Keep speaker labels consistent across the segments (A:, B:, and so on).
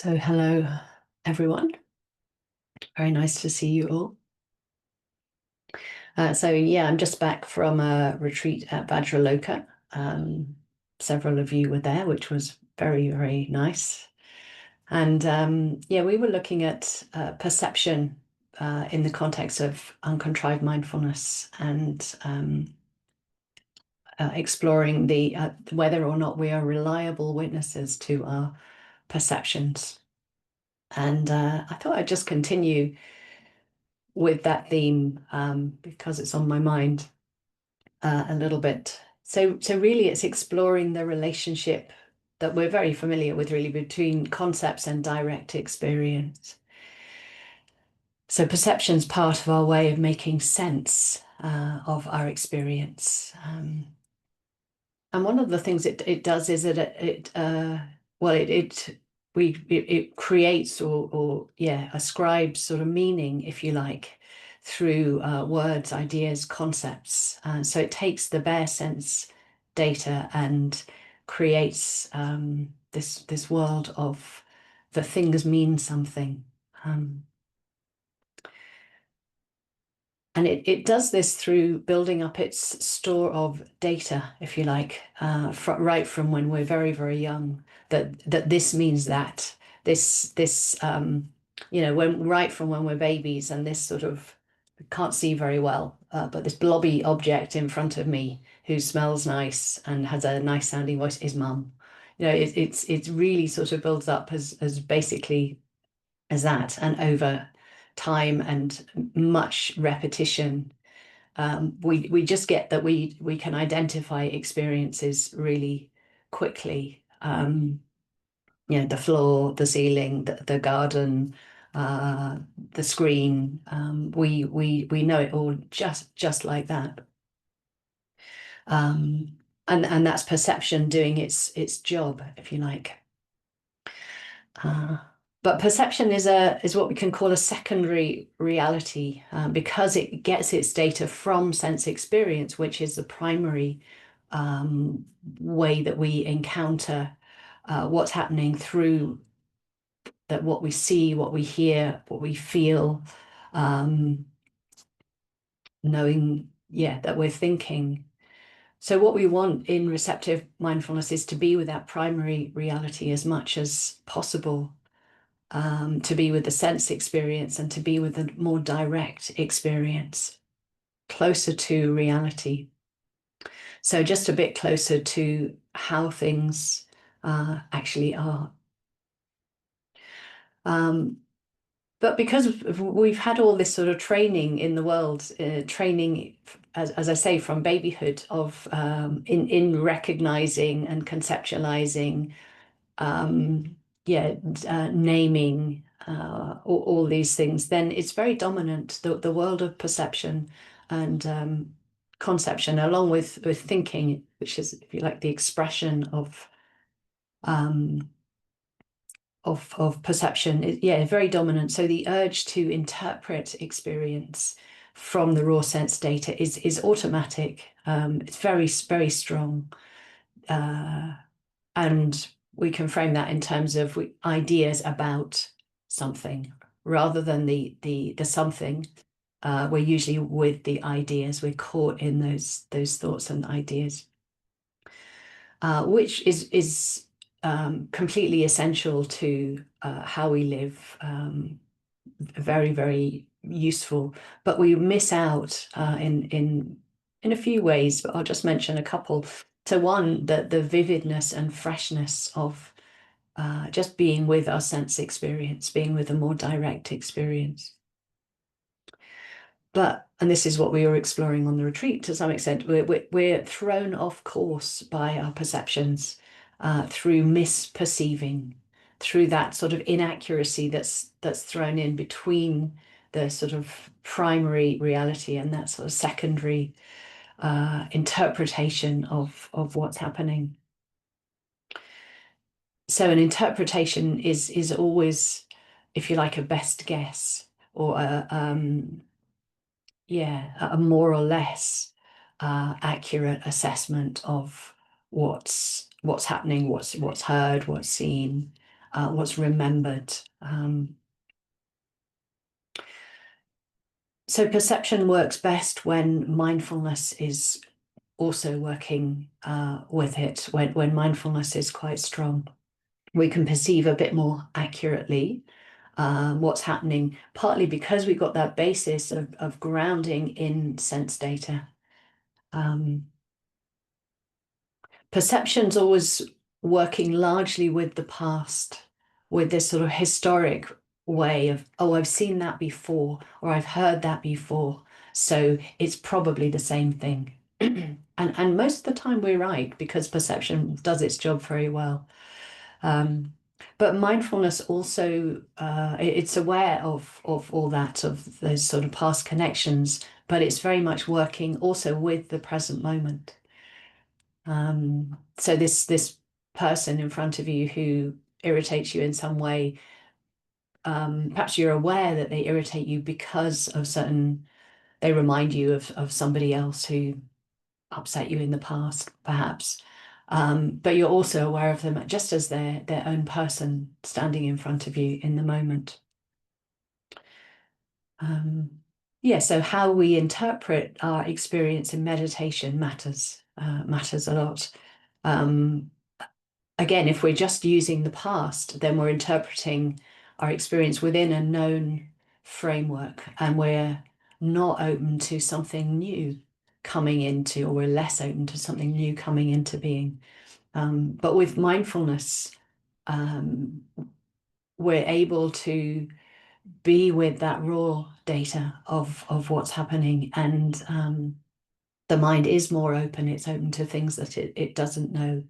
A: So hello, everyone. Very nice to see you all. I'm just back from a retreat at Vajraloka. Several of you were there, which was very, very nice. And we were looking at perception in the context of uncontrived mindfulness and exploring the whether or not we are reliable witnesses to our perceptions. And I thought I'd just continue with that theme because it's on my mind a little bit. So really, it's exploring the relationship that we're very familiar with, really, between concepts and direct experience. So perception's part of our way of making sense of our experience. And one of the things it does is that it creates or ascribes sort of meaning, if you like, through words, ideas, concepts. So it takes the bare sense data and creates this world of the things mean something. And it does this through building up its store of data, if you like, right from when we're very, very young, that this means that, right from when we're babies, and this sort of, can't see very well, but this blobby object in front of me who smells nice and has a nice sounding voice is mum. It's really sort of builds up as basically as that, and over time and much repetition, we just get that we can identify experiences really quickly. The floor, the ceiling, the garden, the screen. We know it all just like that. And that's perception doing its job, if you like. But perception is what we can call a secondary reality, because it gets its data from sense experience, which is the primary way that we encounter what's happening through that, what we see, what we hear, what we feel, knowing, that we're thinking. So what we want in receptive mindfulness is to be with that primary reality as much as possible. To be with the sense experience and to be with a more direct experience, closer to reality. So just a bit closer to how things actually are. But because we've had all this sort of training in the world, training, as I say, from babyhood, of in recognizing and conceptualizing, naming, all these things, then it's very dominant, the world of perception and conception, along with thinking, which is, if you like, the expression of perception, very dominant. So the urge to interpret experience from the raw sense data is automatic. It's very, very strong. And we can frame that in terms of ideas about something rather than the something. We're usually with the ideas. We're caught in those thoughts and ideas, which is completely essential to how we live. Very, very useful, but we miss out in a few ways. But I'll just mention a couple. So one, the vividness and freshness of just being with our sense experience, being with a more direct experience. And this is what we were exploring on the retreat to some extent. We're thrown off course by our perceptions through misperceiving, through that sort of inaccuracy that's thrown in between the sort of primary reality and that sort of secondary interpretation of what's happening. So an interpretation is always, if you like, a best guess, or a more or less accurate assessment of what's happening, what's heard, what's seen. what's remembered. So perception works best when mindfulness is also working with it, when mindfulness is quite strong. We can perceive a bit more accurately what's happening, partly because we've got that basis of grounding in sense data. Perception's always working largely with the past, with this sort of historic way of, oh, I've seen that before, or I've heard that before, so it's probably the same thing. And most of the time we're right because perception does its job very well. But mindfulness also it's aware of all that, of those sort of past connections, but it's very much working also with the present moment. So this person in front of you who irritates you in some way, perhaps you're aware that they irritate you because of certain, they remind you of somebody else who upset you in the past, perhaps. But you're also aware of them just as their own person standing in front of you in the moment. Yeah, so how we interpret our experience in meditation matters a lot. Again, if we're just using the past, then we're interpreting our experience within a known framework, and we're not open to something new coming into, or we're less open to something new coming into being. But with mindfulness, um, we're able to be with that raw data of what's happening, and the mind is more open. It's open to things that it doesn't know.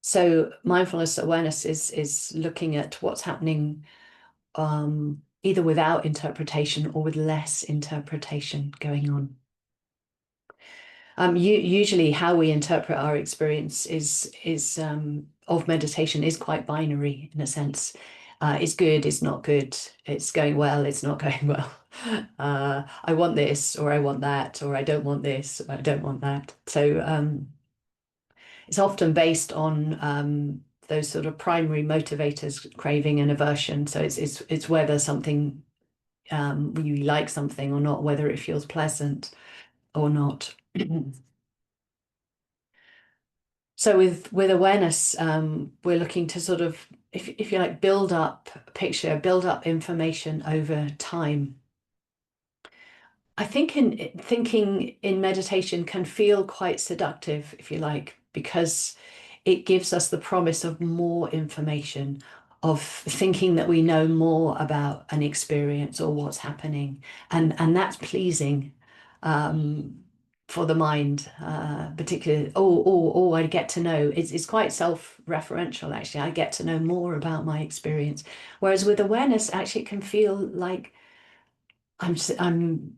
A: So mindfulness awareness is looking at what's happening either without interpretation or with less interpretation going on. Usually how we interpret our experience is of meditation is quite binary in a sense. It's good, it's not good, it's going well, it's not going well. I want this, or I want that, or I don't want this, or I don't want that. So it's often based on those sort of primary motivators, craving and aversion. So it's whether something you like something or not, whether it feels pleasant or not. So with awareness, we're looking to sort of, if you like, build up a picture, build up information over time. I think in thinking in meditation can feel quite seductive, if you like, because it gives us the promise of more information, of thinking that we know more about an experience or what's happening, and that's pleasing for the mind, particularly. Oh, I get to know. It's quite self-referential, actually. I get to know more about my experience, whereas with awareness, actually, it can feel like I'm I'm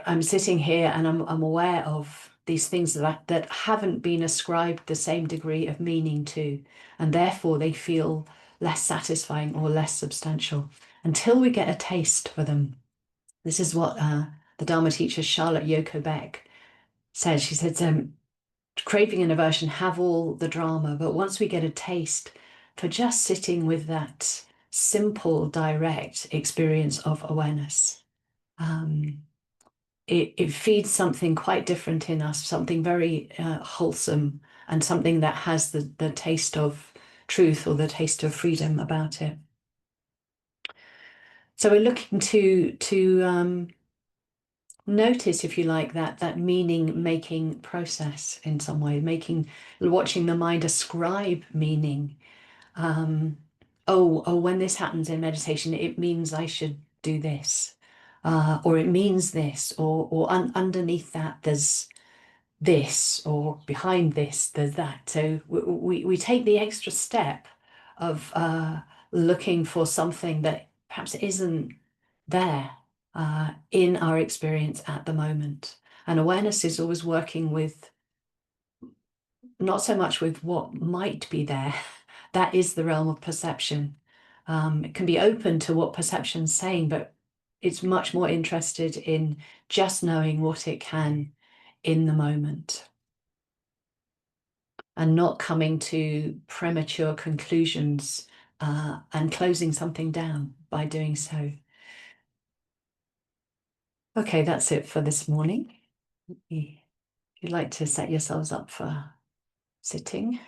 A: I'm sitting here and I'm aware of these things that haven't been ascribed the same degree of meaning to, and therefore they feel less satisfying or less substantial until we get a taste for them. This is what the Dharma teacher Charlotte Yoko Beck said. She said, craving and aversion have all the drama, but once we get a taste for just sitting with that simple, direct experience of awareness, it feeds something quite different in us, something very wholesome, and something that has the taste of truth or the taste of freedom about it. So we're looking to notice, if you like, that meaning making process in some way, watching the mind ascribe meaning. Oh, when this happens in meditation, it means I should do this, or it means this, or underneath that there's this, or behind this there's that. So we take the extra step of looking for something that perhaps isn't there in our experience at the moment. And awareness is always working with not so much with what might be there. That is the realm of perception. It can be open to what perception's saying, but it's much more interested in just knowing what it can in the moment. and not coming to premature conclusions and closing something down by doing so. Okay, that's it for this morning. If you'd like to set yourselves up for sitting.